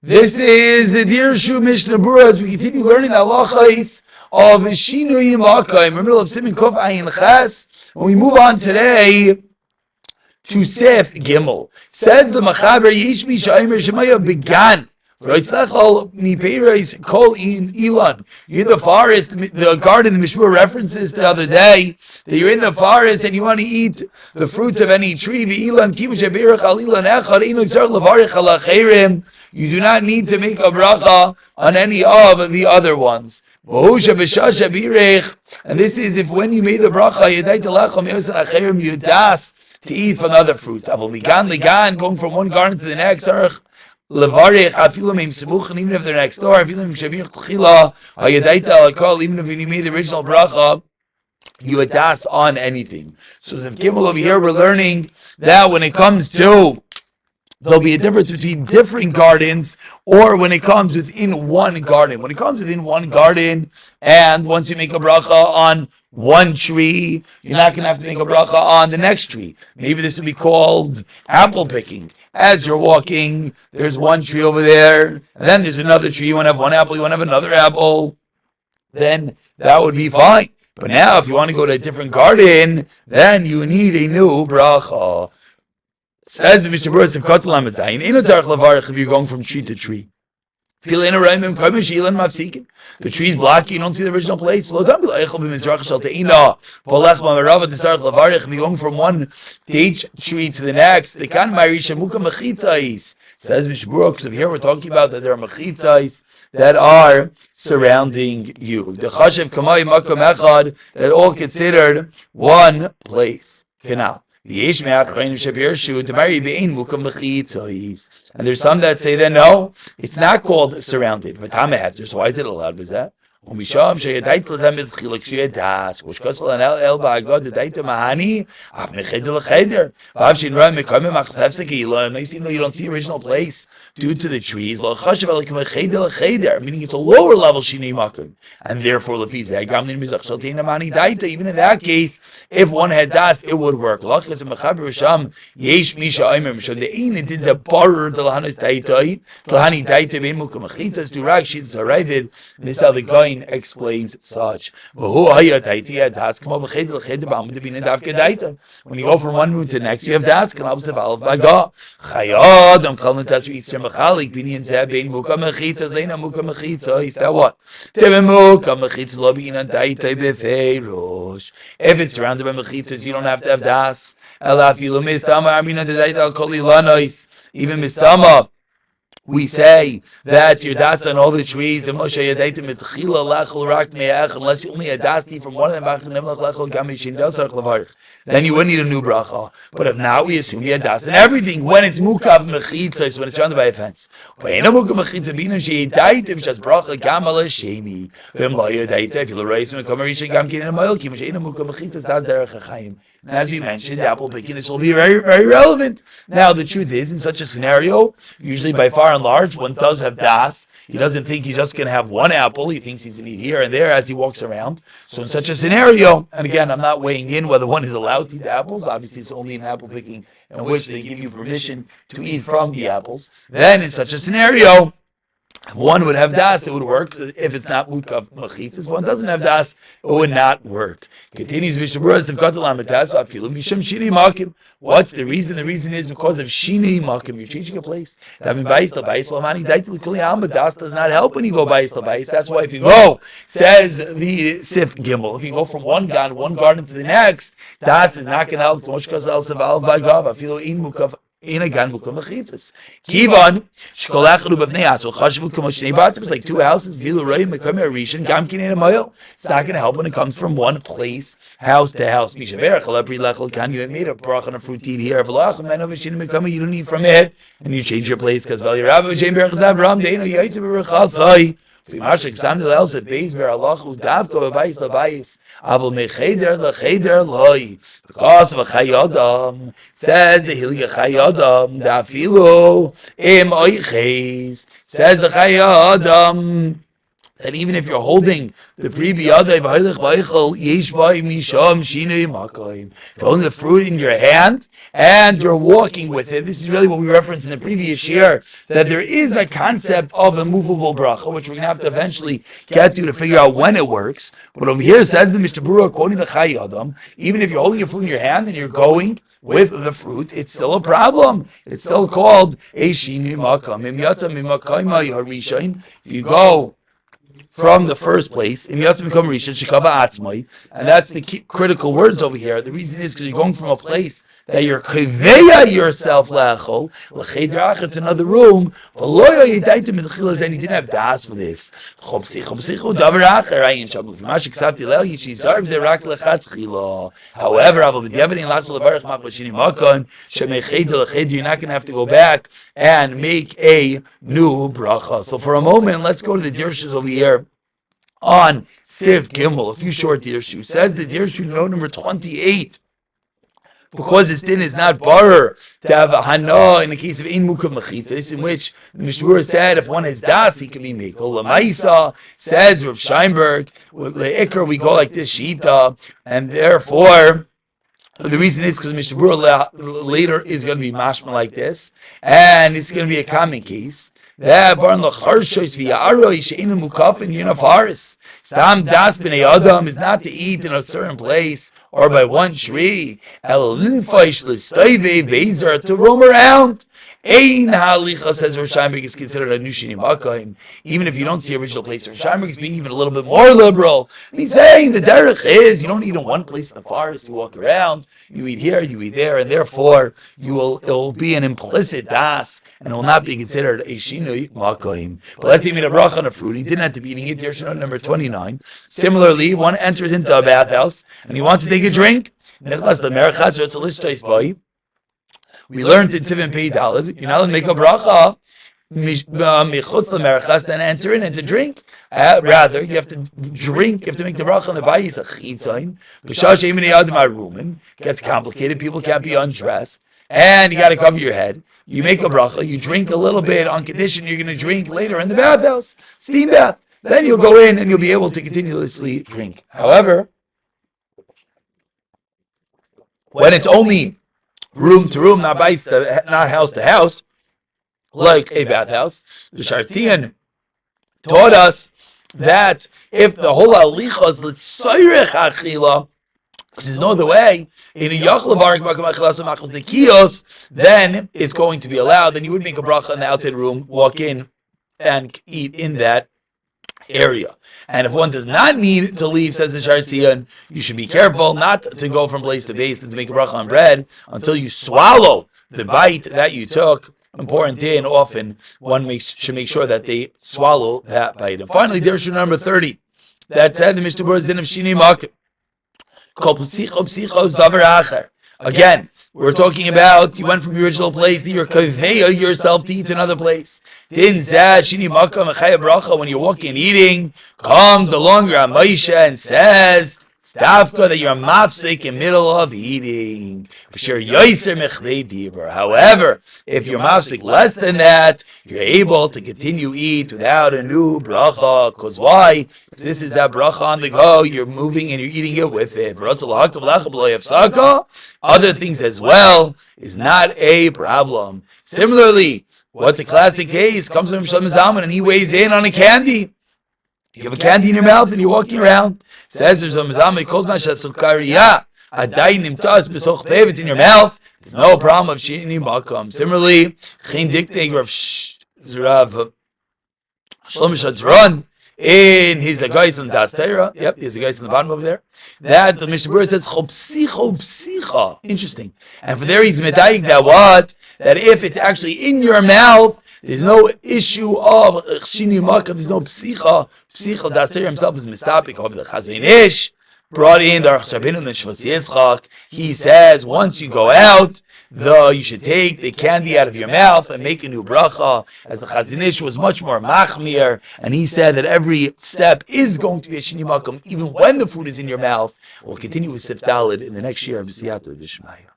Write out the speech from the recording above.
This is Dirshu Mishnah Berurah as we continue learning the halachos of Shinuy Makom. We're in the middle of Siman Kof Ayin Ches. When we move on today to Sef Gimel, says the Machaber Yesh Mi Shaimer Shemaya began. You're in the forest, the garden the Mishmur references the other day, that you're in the forest and you want to eat the fruits of any tree. You do not need to make a bracha on any of the other ones. And this is if when you made the bracha, you das to eat from other fruits. Going from one garden to the next, Levarich, even if they're next door, even if you made the original bracha, you adas on anything. So if Gimel over here, we're learning that when it comes to, there'll be a difference between different gardens, or when it comes within one garden. When it comes within one garden, and once you make a bracha on one tree, you're not going to have to make a bracha on the next tree. Maybe this would be called apple picking. As you're walking, there's one tree over there, and then there's another tree. You want to have one apple, you want to have another apple, then that would be fine. But now, if you want to go to a different garden, then you need a new bracha. Says the Mishnah Berurah, if you're going from tree to tree. The trees block you, you don't see the original place. If you're going from one date tree to the next, says Mishnah Berurah, because here we're talking about that there are mechitzais that are surrounding you. That all considered one place. Canal. And there's some that say that no, it's not called surrounded. So why is it allowed with that? Now you see the you don't see original place due to the trees, meaning it's a lower level Shinuy Makom, and therefore even in that case, if one had das, it would work. This is how the guy explains such. When you go from one room to the next, you have das. Is that what? If it's surrounded by mechitzas, you don't have to have das. Even mistama, we say that you're das on all the trees, unless you only adasti from one of them, then you wouldn't need a new bracha. But if now we assume you das and everything, when it's mukav mechitzos, when it's surrounded by a fence, if you and as we mentioned, apple picking, this will be very, very relevant. Now, the truth is, in such a scenario, usually by far and large, one does have das. He doesn't think he's just going to have one apple. He thinks he's going to eat here and there as he walks around. So in such a scenario, and again, I'm not weighing in whether one is allowed to eat apples. Obviously, it's only in apple picking in which they give you permission to eat from the apples. Then, in such a scenario, if one would have das, it would work. If it's not mukav mechitzas, if one doesn't have das, it would not work. Continues Mishnah Berurah. What's the reason? The reason is because of Shinuy Makom. You're changing a place. Das does not help when you go bayis l'bayis. That's why if you go, says the Sif Gimel, if you go from one garden to the next, das is not going to help. In a gan mukav mechitzas. Kivan shkol echad ubavnei atzol chashavu kamo shnei batim. It's like two houses. Vilu roim mekom arishin gam kinei amayil. It's not going to help when it comes from one place, house to house. Mishaberach alabri lechol kan. You made a brach on a fruit eat here. V'lach men of shinui mekom. You don't eat from it, and you change your place because v'al yirav v'shem berach zavram deino yaitzu berachasai. Mashik Samuel else at Beis Ber Allah who davko b'bayis l'bayis avol mecheder l'cheder loy because of a chayadam says the hilga chayadam dafilu im oiches says the chayadam that even if you're holding the pre-biyadai v'haylech v'aychel yesh b'ay misham Shinuy Makom, if you're holding the fruit in your hand and you're walking with it, this is really what we referenced in the previous year, that there is a concept of a movable bracha, which we're going to have to eventually get to figure out when it works. But over here says the Mishnah Berurah, quoting the Chai Adam, even if you're holding your fruit in your hand and you're going with the fruit, it's still a problem. It's still called a Shinuy Makom. If you go from the first place, and that's the key, critical words over here. The reason is because you're going from a place that you're kaveya yourself lechol to another room, and you didn't have to ask for this. However, you're not going to have to go back and make a new bracha. So for a moment, let's go to the Dirshus over here on Siv Gimel, a few short Dirshu. Says the Dirshu note number 28. Because his din is not barer to have a hana in the case of ein mukam mechitzos, in which the Mishmur said if one has das, he can be mekel. Lamaisa says Rav Sheinberg, with the Iker we go like this shita, and therefore the reason is because Mishnah Berurah later is going to be mashma like this, and it's going to be a common case. That barn lacharshos v'ya'aroi she'enu mukafin yinafaris. Stam das b'nei adam is not to eat in a certain place or by one tree. El linfaish l'stoive bezer to roam around. Ein halicha, says Rosh Hashanah, is considered a new Shinuy Makom, even if you don't see original place. Rosh Hashanah is being even a little bit more liberal. And he's saying the derech is you don't eat in one place in the forest. You walk around, you eat here, you eat there, and therefore it will be an implicit das, and it will not be considered a Shinuy Makom. But let's say he made a bracha on a fruit. He didn't have to be eating it. Here's number 29. Similarly, one enters into a bathhouse and he wants to take a drink. We learned in Tivin Pei Daled, you're not allowed to make a bracha michutz l'merachas, then enter in and to drink. Rather, you have to drink, you have to make the bracha on the bayis, a chitzain. B'shah she'imini adam arumin, gets complicated, people can't be undressed, and you got to cover your head. You make a bracha, you drink a little bit on condition you're going to drink later in the bathhouse, steam bath. Then you'll go in and you'll be able to continuously drink. However, when it's only room to room, not house to house, like a bathhouse, the Shartzian taught us that if the whole alicha is l'tzayrech achila, because there's no other way, in a yachlav the kios, then it's going to be allowed. Then you would make a bracha in the outside room, walk in, and eat in that area. And if one does not need to leave, says the Shartzian, you should be careful not to go from place to base and to make a bracha on bread until you swallow the bite that you took. Important day, and often one should make sure that they swallow that bite. And finally, Dirshu number 30. That said, the Mishnah Berurah's din of Shinuy Makom. Again, we're talking about you went from your original place that you're kaveya yourself to eat another place. Din zeh Shinuy Makom achaya bracha, when you're walking and eating, comes along your Moshe and says Stavka that you're mafsik in middle of eating. However, if you're mafsik less than that, you're able to continue eat without a new bracha. Because why? Because this is that bracha on the go. You're moving and you're eating it with it. Other things as well is not a problem. Similarly, what's a classic case? Comes from Shlomo Zalman and he weighs in on a candy. You have a candy in your mouth and you're walking around. Says there's a mizamah calls mashasukariya adayin imtas besoch pevet in your mouth. There's no problem of Shinuy Makom. Similarly, Chen dictating Rav Shlomo Shadron in his agais on Das Torah. Yep, there's a guys on the bottom over there. That the Mishnah Berurah says chopsicha. Interesting. And for there he's medayik that what? That if it's actually in your mouth, there's no issue of Shinuy Makom. There's no psicha. Psicha, Das Torah himself is mistapik of the Chazon Ish. Brought in the Aruch Rabbeinu and the Shvus Yitzchak. He says once you go out, you should take the candy out of your mouth and make a new bracha. As the Chazon Ish was much more machmir, and he said that every step is going to be a Shinuy Makom, even when the food is in your mouth. We'll continue with Sif Daled in the next year of Siyata D'Shmaya.